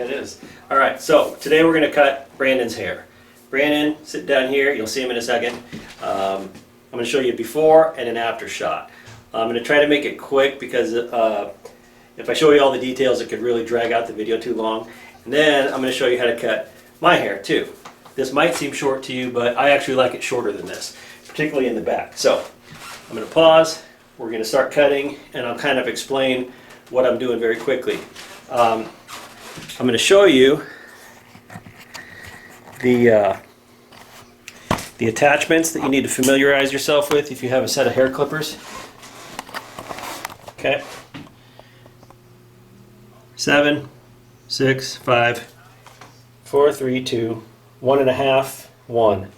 Yeah, it is. All right, so today we're going to cut Brandon's hair. Brandon, sit down here. You'll see him in a second. I'm going to show you a before and an after shot. I'm going to try to make it quick because if I show you all the details, it could really drag out the video too long. And then I'm going to show you how to cut my hair too. This might seem short to you, but I actually like it shorter than this, particularly in the back. So I'm going to pause. We're going to start cutting, and I'll kind of explain what I'm doing very quickly. I'm going to show you the attachments that you need to familiarize yourself with if you have a set of hair clippers. Okay. 7, 6, 5, 4, 3, 2, 1.5, 1.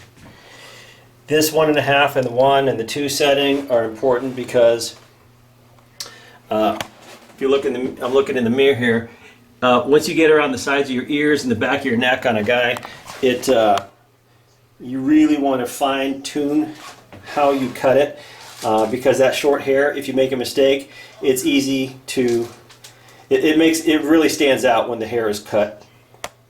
This 1.5 and the 1 and the 2 setting are important because if you look in the, I'm looking in the mirror here. Once you get around the sides of your ears and the back of your neck on a guy, you really want to fine tune how you cut it because that short hair, if you make a mistake, it's easy to. It really stands out when the hair is cut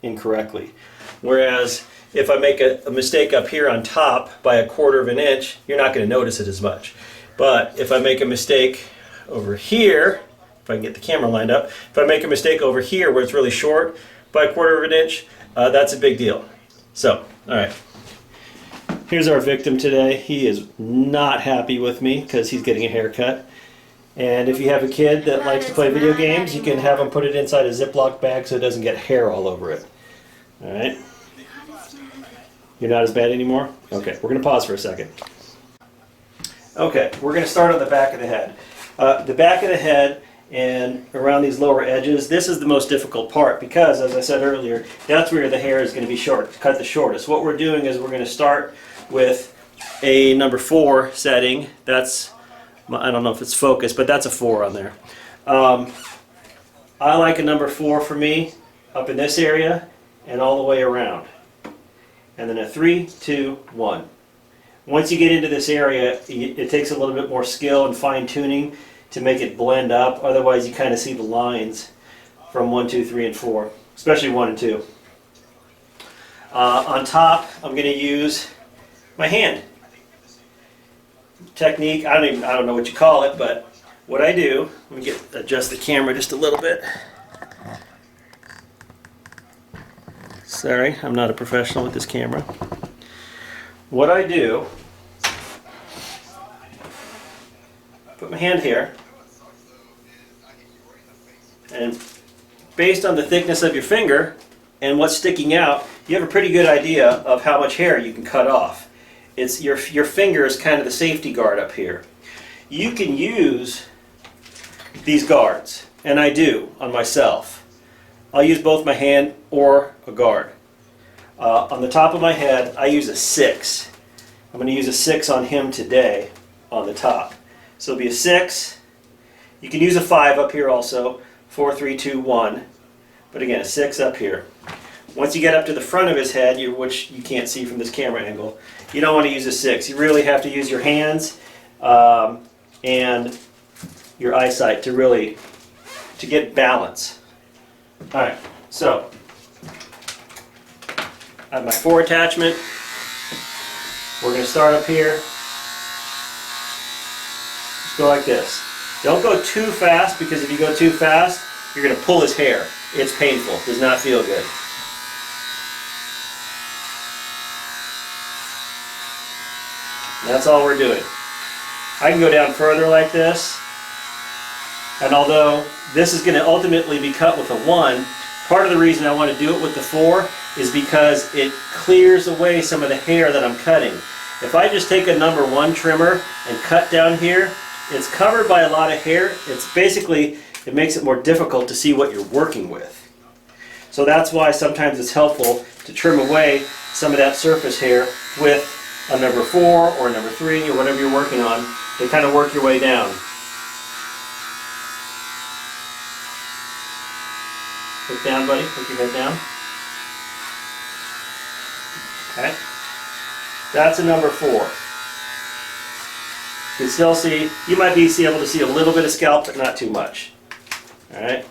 incorrectly. Whereas if I make a mistake up here on top by 1/4 of an inch, you're not going to notice it as much. But if I make a mistake over here, if I can get the camera lined up, if I make a mistake over here where it's really short by 1/4 of an inch, that's a big deal. So, all right. Here's our victim today. He is not happy with me because he's getting a haircut. And if you have a kid that likes to play video games, you can have him put it inside a Ziploc bag so it doesn't get hair all over it. All right? You're not as bad anymore? Okay, we're going to pause for a second. Okay, we're going to start on the back of the head. The back of the head and around these lower edges, this is the most difficult part because, as I said earlier, that's where the hair is going to be cut the shortest. What we're doing is we're going to start with a number 4 setting. That's, I don't know if it's focused, but that's a 4 on there. I like a number 4 for me up in this area and all the way around. And then a 3, 2, 1. Once you get into this area, it takes a little bit more skill and fine tuning to make it blend up. Otherwise, you kind of see the lines from 1, 2, 3, and 4, especially 1 and 2. On top, I'm going to use my hand technique. I don't know what you call it, but what I do, let me adjust the camera just a little bit. Sorry, I'm not a professional with this camera. What I do, put my hand here, and based on the thickness of your finger and what's sticking out, you have a pretty good idea of how much hair you can cut off. It's your finger is kind of the safety guard up here. You can use these guards, and I do on myself. I'll use both my hand or a guard. On the top of my head, I use a 6. I'm going to use a 6 on him today on the top. So it'll be a 6. You can use a 5 up here also. 4, 3, 2, 1. But again, a 6 up here. Once you get up to the front of his head, which you can't see from this camera angle, you don't want to use a 6. You really have to use your hands and your eyesight to get balance. All right, so I have my 4 attachment. We're going to start up here. Just go like this. Don't go too fast because if you go too fast, you're going to pull his hair. It's painful. Does not feel good. And that's all we're doing. I can go down further like this. And although this is going to ultimately be cut with a 1, part of the reason I want to do it with the 4 is because it clears away some of the hair that I'm cutting. If I just take a number 1 trimmer and cut down here, it's covered by a lot of hair. It makes it more difficult to see what you're working with. So that's why sometimes it's helpful to trim away some of that surface hair with a number 4 or a number 3 or whatever you're working on to kind of work your way down. Look down, buddy. Put your head down. Okay. That's a number 4. You can still see, you might be able to see a little bit of scalp, but not too much. Alright.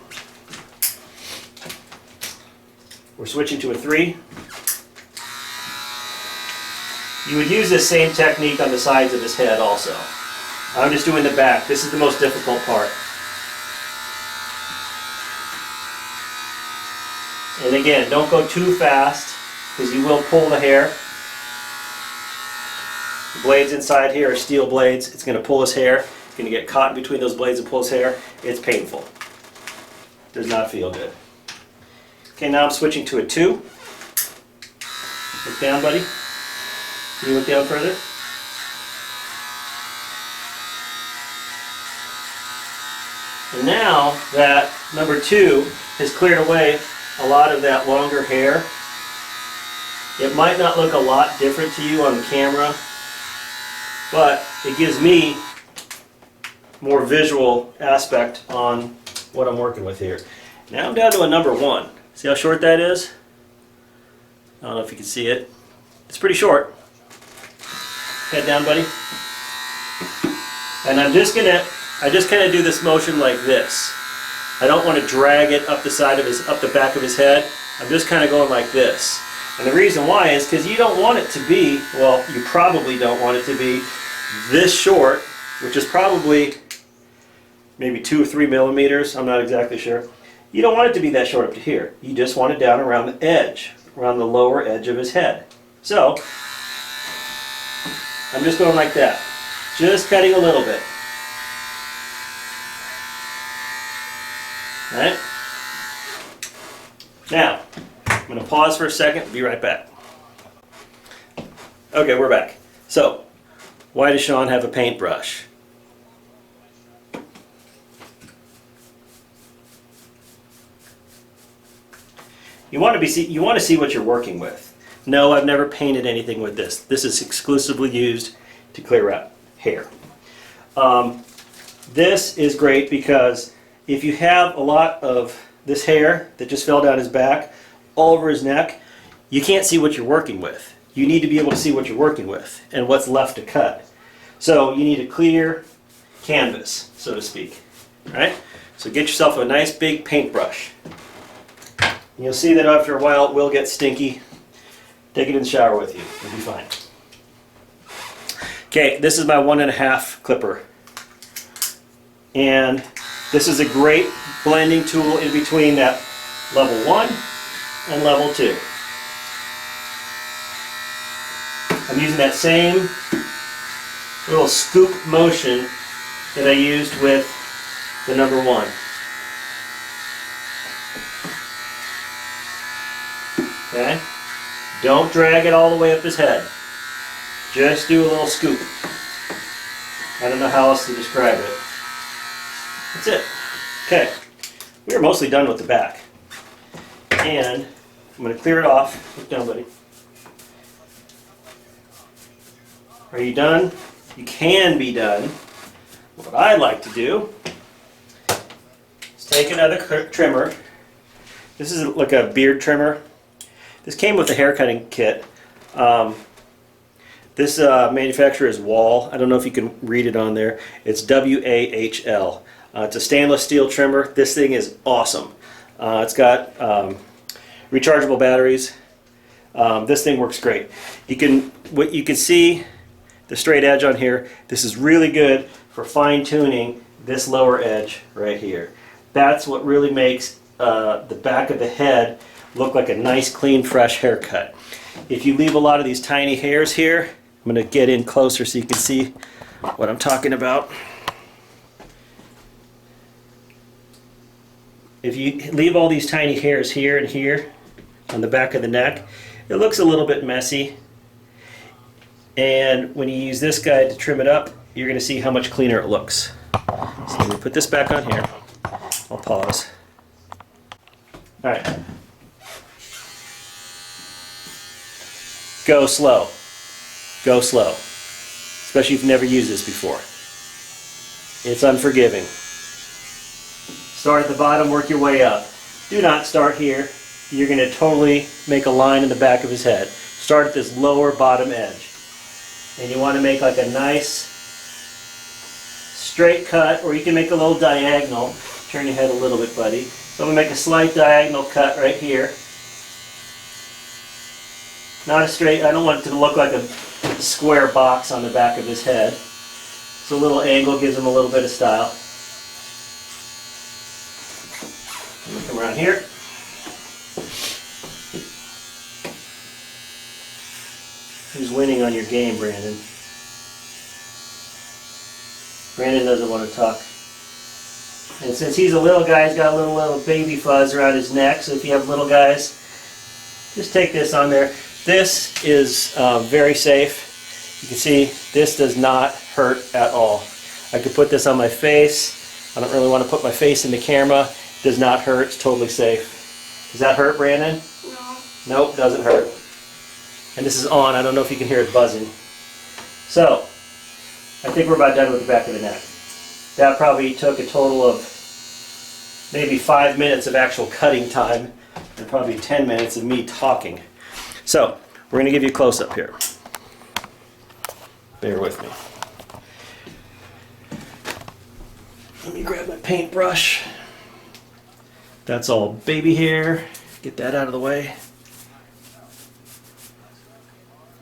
We're switching to a 3. You would use this same technique on the sides of his head also. I'm just doing the back. This is the most difficult part. And again, don't go too fast because you will pull the hair. The blades inside here are steel blades. It's going to pull his hair. It's going to get caught in between those blades and pull his hair. It's painful. Does not feel good. Okay, now I'm switching to a 2. Look down, buddy. Can you look down further? And now that number 2 has cleared away a lot of that longer hair, it might not look a lot different to you on the camera, but it gives me more visual aspect on what I'm working with here. Now I'm down to a number 1. See how short that is? I don't know if you can see it. It's pretty short. Head down, buddy. And I just kind of do this motion like this. I don't want to drag it up the side of up the back of his head. I'm just kind of going like this. And the reason why is because you don't want it to be, well, you probably don't want it to be this short, which is probably maybe 2 or 3 millimeters. I'm not exactly sure. You don't want it to be that short up to here. You just want it down around the edge, around the lower edge of his head. So, I'm just going like that. Just cutting a little bit. Alright? Now, I'm going to pause for a second, be right back. Okay, we're back. So, why does Sean have a paintbrush? You want to see what you're working with. No, I've never painted anything with this. This is exclusively used to clear out hair. This is great because if you have a lot of this hair that just fell down his back, all over his neck, you can't see what you're working with. You need to be able to see what you're working with and what's left to cut. So you need a clear canvas, so to speak. All right? So get yourself a nice big paintbrush. You'll see that after a while it will get stinky. Take it in the shower with you. It'll be fine. Okay, this is my 1.5 clipper. And this is a great blending tool in between that level 1 and level 2. I'm using that same little scoop motion that I used with the number 1. Okay? Don't drag it all the way up his head. Just do a little scoop. I don't know how else to describe it. That's it. Okay. We're mostly done with the back. And I'm going to clear it off. Look down, buddy. Are you done? You can be done. What I like to do is take another trimmer. This is like a beard trimmer. This came with a hair cutting kit. This manufacturer is Wahl. I don't know if you can read it on there. It's W-A-H-L. It's a stainless steel trimmer. This thing is awesome. It's got rechargeable batteries. This thing works great. You can see the straight edge on here. This is really good for fine-tuning this lower edge right here. That's what really makes the back of the head look like a nice, clean, fresh haircut. If you leave a lot of these tiny hairs here, I'm going to get in closer so you can see what I'm talking about. If you leave all these tiny hairs here and here on the back of the neck, it looks a little bit messy. And when you use this guy to trim it up, you're going to see how much cleaner it looks. So let me put this back on here. I'll pause. Alright. Go slow. Go slow. Especially if you've never used this before. It's unforgiving. Start at the bottom, work your way up. Do not start here. You're going to totally make a line in the back of his head. Start at this lower bottom edge. And you want to make like a nice straight cut, or you can make a little diagonal. Turn your head a little bit, buddy. So I'm going to make a slight diagonal cut right here. Not a straight, I don't want it to look like a square box on the back of his head. So a little angle gives him a little bit of style. Come around here. Who's winning on your game, Brandon? Brandon doesn't want to talk. And since he's a little guy, he's got a little baby fuzz around his neck. So if you have little guys, just take this on there. This is very safe. You can see this does not hurt at all. I could put this on my face. I don't really want to put my face in the camera. It does not hurt. It's totally safe. Does that hurt, Brandon? No. Nope, doesn't hurt. And this is on. I don't know if you can hear it buzzing. So, I think we're about done with the back of the neck. That probably took a total of maybe 5 minutes of actual cutting time and probably 10 minutes of me talking. So, we're going to give you a close-up here. Bear with me. Let me grab my paintbrush. That's all baby hair. Get that out of the way.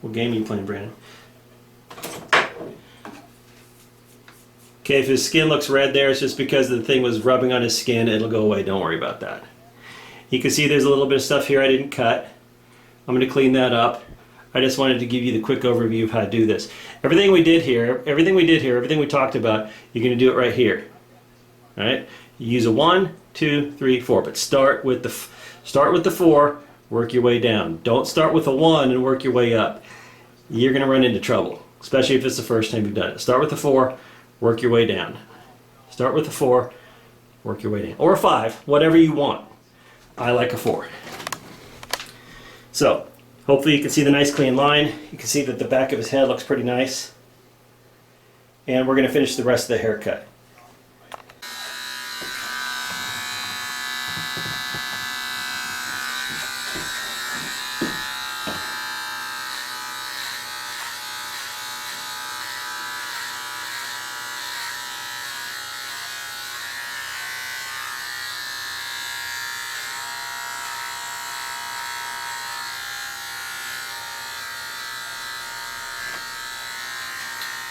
What game are you playing, Brandon? Okay, if his skin looks red there, it's just because the thing was rubbing on his skin. It'll go away. Don't worry about that. You can see there's a little bit of stuff here I didn't cut. I'm going to clean that up. I just wanted to give you the quick overview of how to do this. Everything we talked about, you're going to do it right here. All right? You use a 1, 2, 3, 4, but start with the 4, work your way down. Don't start with a 1 and work your way up. You're going to run into trouble, especially if it's the first time you've done it. Start with the 4, work your way down. Start with the 4, work your way down. Or a 5, whatever you want. I like a 4. So, hopefully you can see the nice clean line. You can see that the back of his head looks pretty nice. And we're going to finish the rest of the haircut.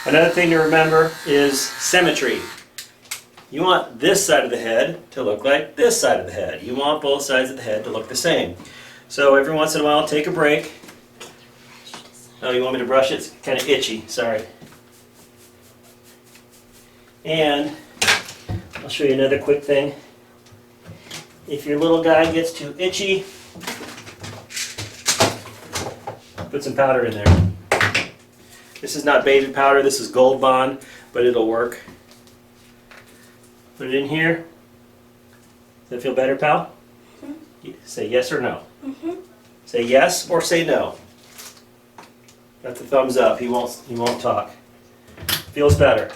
Another thing to remember is symmetry. You want this side of the head to look like this side of the head. You want both sides of the head to look the same. So every once in a while, take a break. Oh, you want me to brush it? It's kind of itchy, sorry. And I'll show you another quick thing. If your little guy gets too itchy, put some powder in there. This is not baby powder, this is Gold Bond, but it'll work. Put it in here. Does that feel better, pal? Mm-hmm. Say yes or no. Mm-hmm. Say yes or say no. That's a thumbs up. He won't talk. Feels better.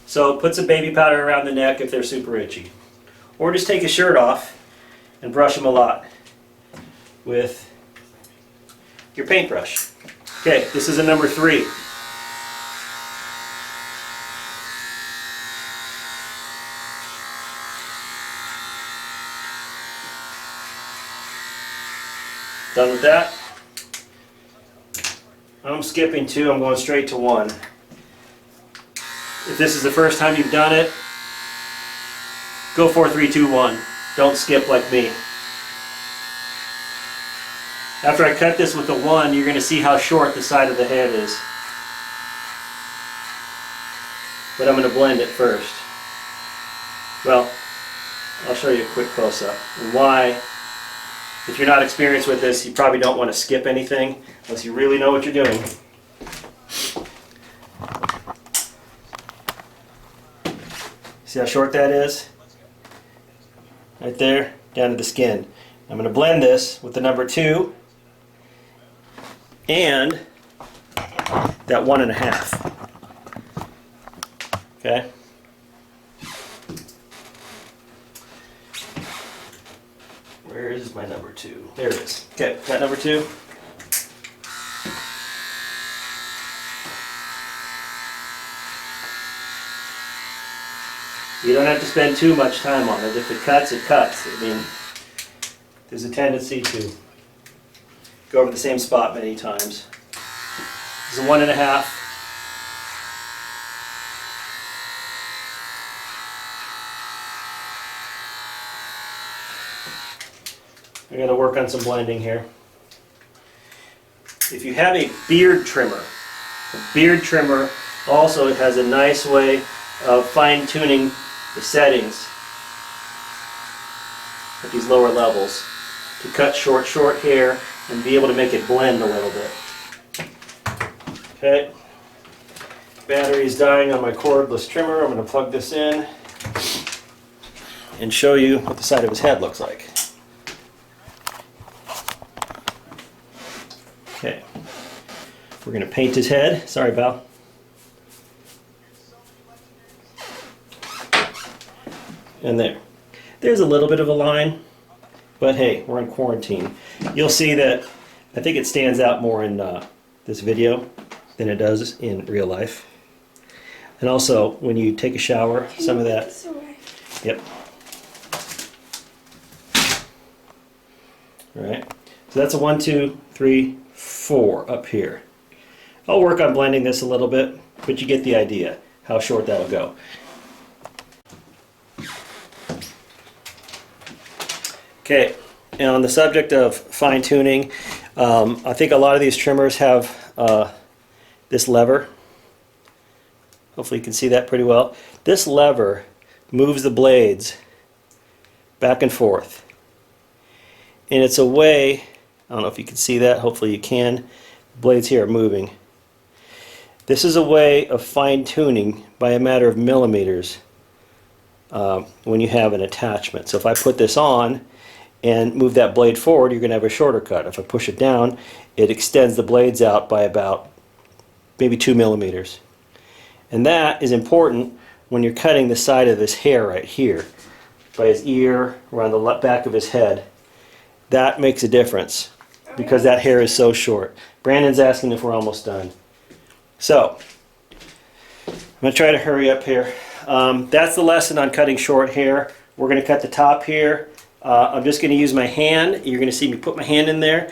So put some baby powder around the neck if they're super itchy. Or just take his shirt off and brush him a lot with your paintbrush. Okay, this is a number 3. Done with that. I'm skipping 2, I'm going straight to 1. If this is the first time you've done it, go 4, 3, 2, 1. Don't skip like me. After I cut this with the 1, you're going to see how short the side of the head is. But I'm going to blend it first. Well, I'll show you a quick close-up and why. If you're not experienced with this, you probably don't want to skip anything unless you really know what you're doing. See how short that is? Right there, down to the skin. I'm going to blend this with the number 2 and that 1.5. Okay? Where is my number 2? There it is. Okay, got number 2. You don't have to spend too much time on it. If it cuts, it cuts. I mean, there's a tendency to go over the same spot many times. This is 1.5. I got to work on some blending here. If you have a beard trimmer also has a nice way of fine-tuning the settings at these lower levels to cut short hair and be able to make it blend a little bit. Okay, battery's dying on my cordless trimmer. I'm going to plug this in and show you what the side of his head looks like. Okay, we're going to paint his head. Sorry, Val. And there's a little bit of a line, but hey, we're in quarantine. You'll see that I think it stands out more in this video than it does in real life. And also, when you take a shower, some of that. Yep. All right. So that's a 1, 2, 3, 4 up here. I'll work on blending this a little bit, but you get the idea how short that'll go. Okay, and on the subject of fine-tuning, I think a lot of these trimmers have this lever. Hopefully you can see that pretty well. This lever moves the blades back and forth. And it's a way, I don't know if you can see that, hopefully you can. The blades here are moving. This is a way of fine-tuning by a matter of millimeters when you have an attachment. So if I put this on and move that blade forward, you're going to have a shorter cut. If I push it down, it extends the blades out by about maybe 2 millimeters. And that is important when you're cutting the side of this hair right here, by his ear, around the back of his head. That makes a difference because that hair is so short. Brandon's asking if we're almost done. So, I'm going to try to hurry up here. That's the lesson on cutting short hair. We're going to cut the top here. I'm just going to use my hand. You're going to see me put my hand in there.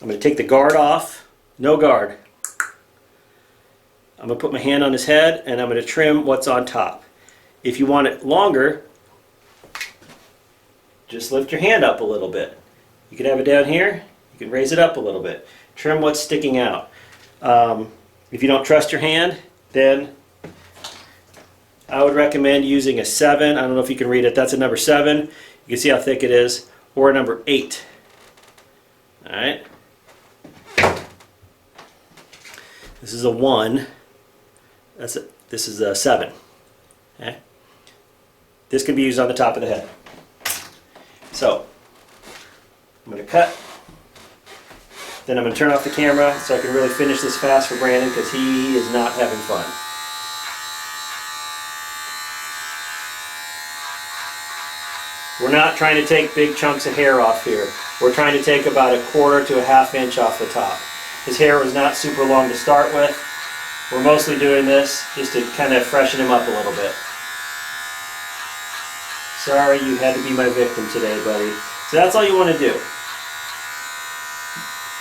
I'm going to take the guard off. No guard. I'm going to put my hand on his head and I'm going to trim what's on top. If you want it longer, just lift your hand up a little bit. You can have it down here. You can raise it up a little bit. Trim what's sticking out. If you don't trust your hand, then I would recommend using a 7. I don't know if you can read it. That's a number 7. You can see how thick it is. Or a number 8. Alright. This is a 1. This is a 7. Okay. This can be used on the top of the head. So, I'm going to cut. Then I'm going to turn off the camera so I can really finish this fast for Brandon because he is not having fun. We're not trying to take big chunks of hair off here. We're trying to take about 1/4 to 1/2 inch off the top. His hair was not super long to start with. We're mostly doing this just to kind of freshen him up a little bit. Sorry you had to be my victim today, buddy. So that's all you want to do.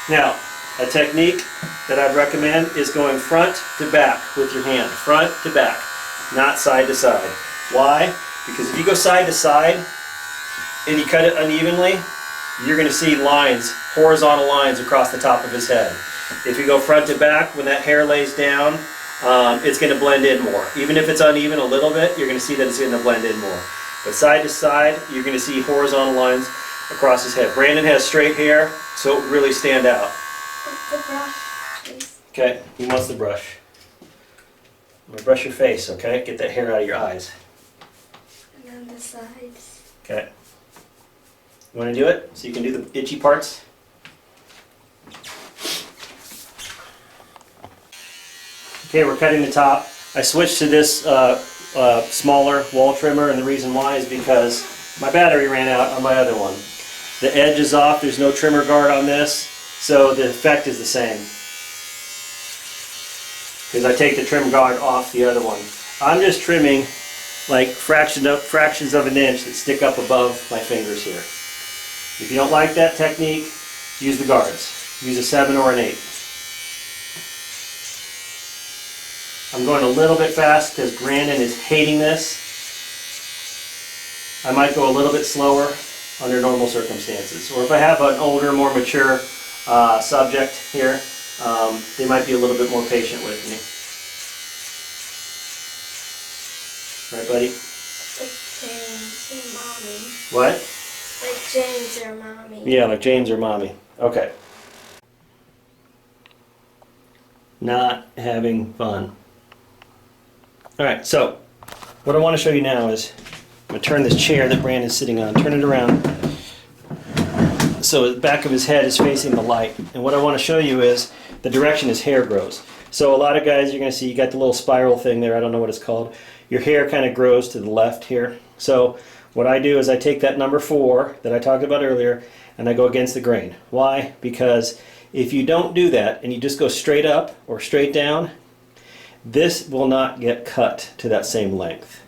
Now, a technique that I'd recommend is going front to back with your hand. Front to back, not side to side. Why? Because if you go side to side and you cut it unevenly, you're going to see lines, horizontal lines across the top of his head. If you go front to back, when that hair lays down, it's going to blend in more. Even if it's uneven a little bit, you're going to see that it's going to blend in more. But side to side, you're going to see horizontal lines across his head. Brandon has straight hair, so it will really stand out. What's the brush, please? Okay, he wants the brush. I'm going to brush your face, okay? Get that hair out of your eyes. And on the sides. Okay. You want to do it so you can do the itchy parts? Okay, we're cutting the top. I switched to this smaller wall trimmer, and the reason why is because my battery ran out on my other one. The edge is off, there's no trimmer guard on this, so the effect is the same. Because I take the trim guard off the other one. I'm just trimming like fractions of an inch that stick up above my fingers here. If you don't like that technique, use the guards. Use a 7 or an 8. I'm going a little bit fast because Brandon is hating this. I might go a little bit slower under normal circumstances. Or if I have an older, more mature subject here, they might be a little bit more patient with me. Right, buddy? Like James or Mommy. What? Like James or Mommy. Yeah, like James or Mommy. Okay. Not having fun. Alright, so what I want to show you now is I'm going to turn this chair that Brandon's sitting on, turn it around so the back of his head is facing the light. And what I want to show you is the direction his hair grows. So a lot of guys, you're going to see you got the little spiral thing there, I don't know what it's called. Your hair kind of grows to the left here. So what I do is I take that number 4 that I talked about earlier and I go against the grain. Why? Because if you don't do that and you just go straight up or straight down, this will not get cut to that same length,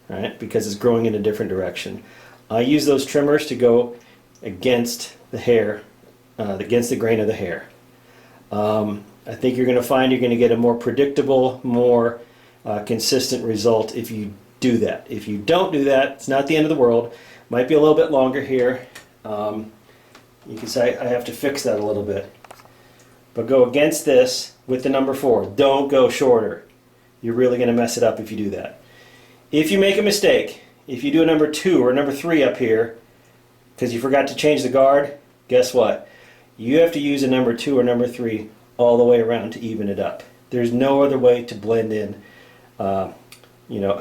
right? Because it's growing in a different direction. I use those trimmers to go against the hair, against the grain of the hair. I think you're going to find you're going to get a more predictable, more consistent result if you do that. If you don't do that, it's not the end of the world. Might be a little bit longer here. You can say I have to fix that a little bit. But go against this with the number 4. Don't go shorter. You're really going to mess it up if you do that. If you make a mistake, if you do a number 2 or number 3 up here, because you forgot to change the guard, guess what? You have to use a number 2 or number 3 all the way around to even it up. There's no other way to blend in a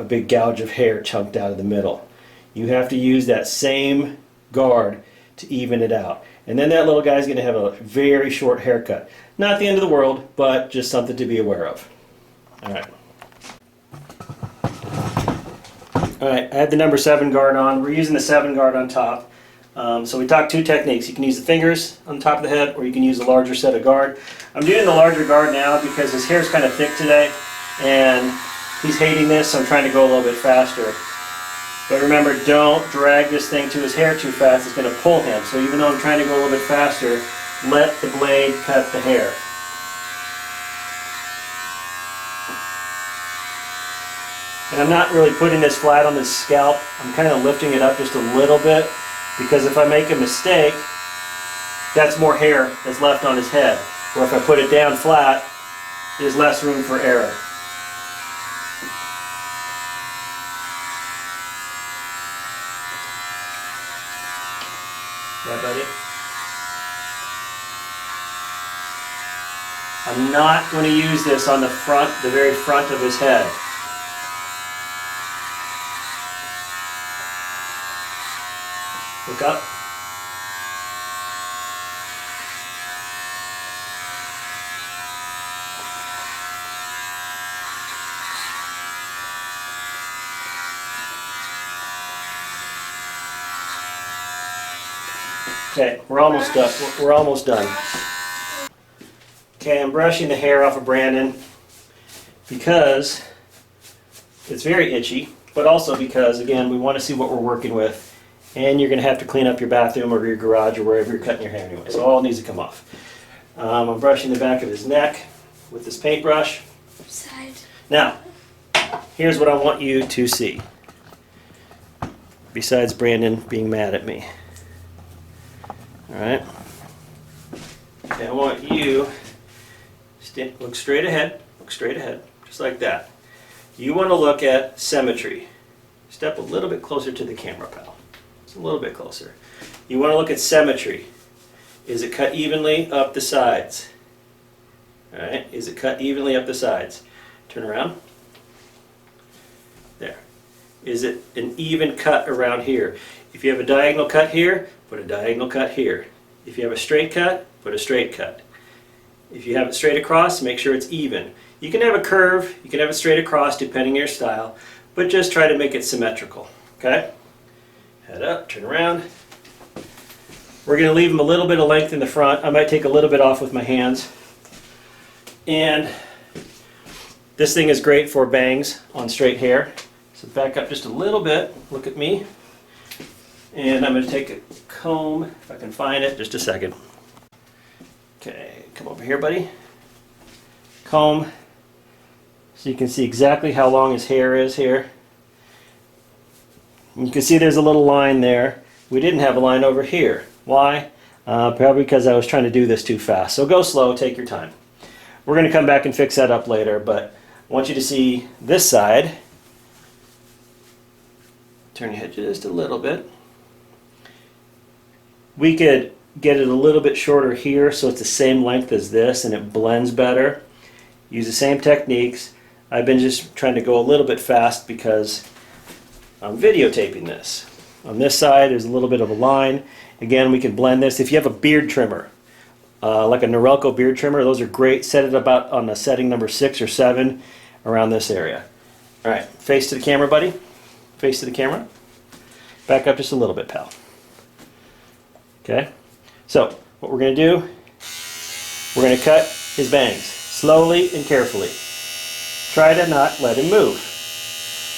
big gouge of hair chunked out of the middle. You have to use that same guard to even it out. And then that little guy's going to have a very short haircut. Not the end of the world, but just something to be aware of. Alright. Alright, I have the number 7 guard on. We're using the 7 guard on top. So we talked 2 techniques. You can use the fingers on top of the head, or you can use a larger set of guard. I'm doing the larger guard now because his hair's kind of thick today, and he's hating this, so I'm trying to go a little bit faster. But remember, don't drag this thing to his hair too fast. It's going to pull him. So even though I'm trying to go a little bit faster, let the blade cut the hair. And I'm not really putting this flat on his scalp. I'm kind of lifting it up just a little bit, because if I make a mistake, that's more hair that's left on his head. Or if I put it down flat, there's less room for error. Yeah, buddy? I'm not going to use this on the front, the very front of his head. Look up. Okay, we're almost done. We're almost done. Okay, I'm brushing the hair off of Brandon because it's very itchy, but also because, again, we want to see what we're working with. And you're going to have to clean up your bathroom or your garage or wherever you're cutting your hair anyway. So all needs to come off. I'm brushing the back of his neck with this paintbrush. Side. Now, here's what I want you to see. Besides Brandon being mad at me. Alright? Okay, I want you to look straight ahead. Look straight ahead. Just like that. You want to look at symmetry. Step a little bit closer to the camera, pal. Just a little bit closer. You want to look at symmetry. Is it cut evenly up the sides? Alright? Is it cut evenly up the sides? Turn around. There. Is it an even cut around here? If you have a diagonal cut here, put a diagonal cut here. If you have a straight cut, put a straight cut. If you have it straight across, make sure it's even. You can have a curve, you can have it straight across depending on your style, but just try to make it symmetrical. Okay? Head up, turn around. We're going to leave them a little bit of length in the front. I might take a little bit off with my hands. And this thing is great for bangs on straight hair. So back up just a little bit. Look at me. And I'm going to take a comb, if I can find it, just a second. Okay, come over here, buddy. Comb. So you can see exactly how long his hair is here. You can see there's a little line there. We didn't have a line over here. Why? Probably because I was trying to do this too fast. So go slow, take your time. We're going to come back and fix that up later, but I want you to see this side. Turn your head just a little bit. We could get it a little bit shorter here so it's the same length as this and it blends better. Use the same techniques. I've been just trying to go a little bit fast because I'm videotaping this. On this side there's a little bit of a line. Again, we can blend this. If you have a beard trimmer, like a Norelco beard trimmer, those are great. Set it about on a setting number 6 or 7 around this area. Alright, face to the camera, buddy. Face to the camera. Back up just a little bit, pal. Okay, so what we're going to do, we're going to cut his bangs slowly and carefully. Try to not let him move.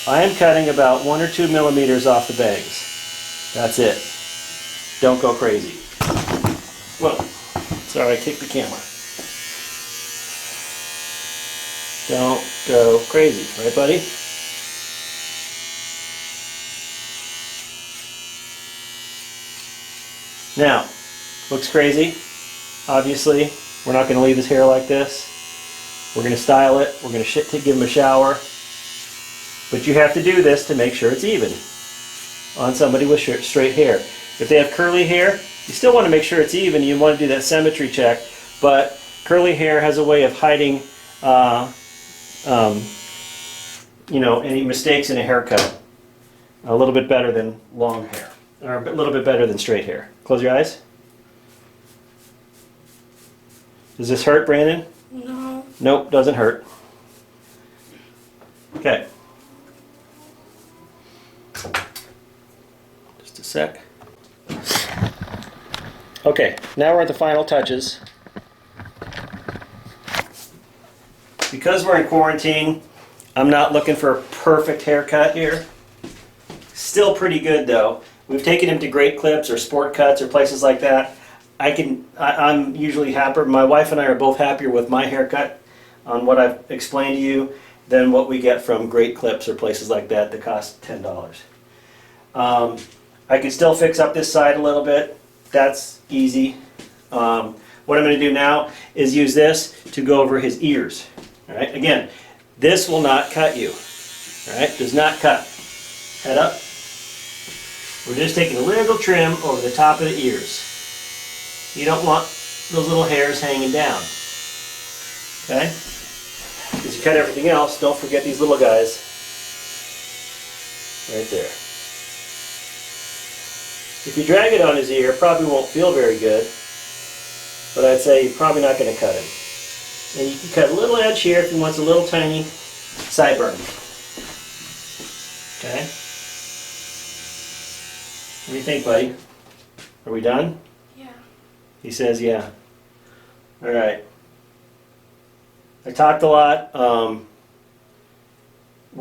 I am cutting about 1 or 2 millimeters off the bangs. That's it. Don't go crazy. Whoa, sorry, I kicked the camera. Don't go crazy, right, buddy? Now, looks crazy. Obviously, we're not going to leave his hair like this. We're going to style it. We're going to give him a shower. But you have to do this to make sure it's even on somebody with straight hair. If they have curly hair, you still want to make sure it's even. You want to do that symmetry check. But curly hair has a way of hiding, you know, any mistakes in a haircut a little bit better than long hair. Or a little bit better than straight hair. Close your eyes. Does this hurt, Brandon? No. Nope, doesn't hurt. Okay. Just a sec. Okay, now we're at the final touches. Because we're in quarantine, I'm not looking for a perfect haircut here. Still pretty good though. We've taken him to Great Clips or Sport Cuts or places like that. I'm usually happier. My wife and I are both happier with my haircut on what I've explained to you than what we get from Great Clips or places like that that cost $10. I could still fix up this side a little bit. That's easy. What I'm going to do now is use this to go over his ears. All right. Again, this will not cut you. All right. Does not cut. Head up. We're just taking a little trim over the top of the ears. You don't want those little hairs hanging down. Okay? As you cut everything else, don't forget these little guys right there. If you drag it on his ear, it probably won't feel very good, but I'd say you're probably not going to cut him. And you can cut a little edge here if he wants a little tiny sideburn. Okay? What do you think, buddy? Are we done? Yeah. He says, yeah. All right. I talked a lot. We're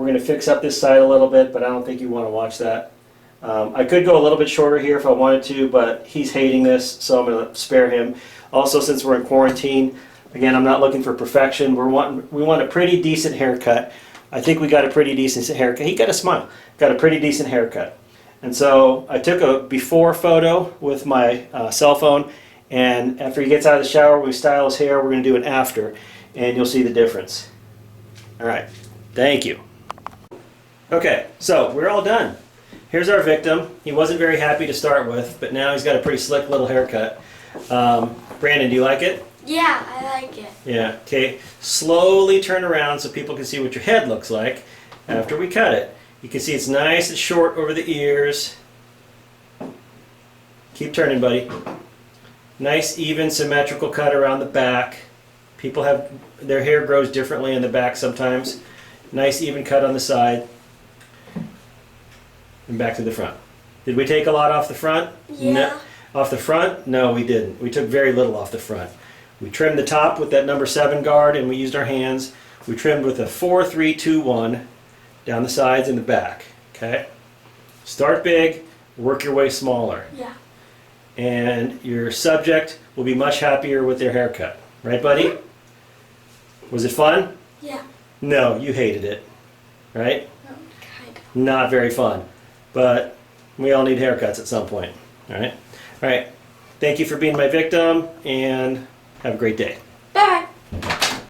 going to fix up this side a little bit, but I don't think you want to watch that. I could go a little bit shorter here if I wanted to, but he's hating this, so I'm going to spare him. Also, since we're in quarantine, again, I'm not looking for perfection. We want a pretty decent haircut. I think we got a pretty decent haircut. He got a smile. Got a pretty decent haircut. And so I took a before photo with my cell phone, and after he gets out of the shower, we style his hair. We're going to do an after, and you'll see the difference. All right. Thank you. Okay, so we're all done. Here's our victim. He wasn't very happy to start with, but now he's got a pretty slick little haircut. Brandon, do you like it? Yeah, I like it. Yeah, okay. Slowly turn around so people can see what your head looks like after we cut it. You can see it's nice and short over the ears. Keep turning, buddy. Nice, even, symmetrical cut around the back. People have, their hair grows differently in the back sometimes. Nice, even cut on the side. And back to the front. Did we take a lot off the front? Yeah. No. Off the front? No, we didn't. We took very little off the front. We trimmed the top with that number 7 guard, and we used our hands. We trimmed with a 4, 3, 2, 1 down the sides and the back. Okay? Start big, work your way smaller. Yeah. and your subject will be much happier with their haircut. Right, buddy? Was it fun? Yeah. No, you hated it. Right? No, kind of. Not very fun. But we all need haircuts at some point. All right? All right. Thank you for being my victim, and have a great day.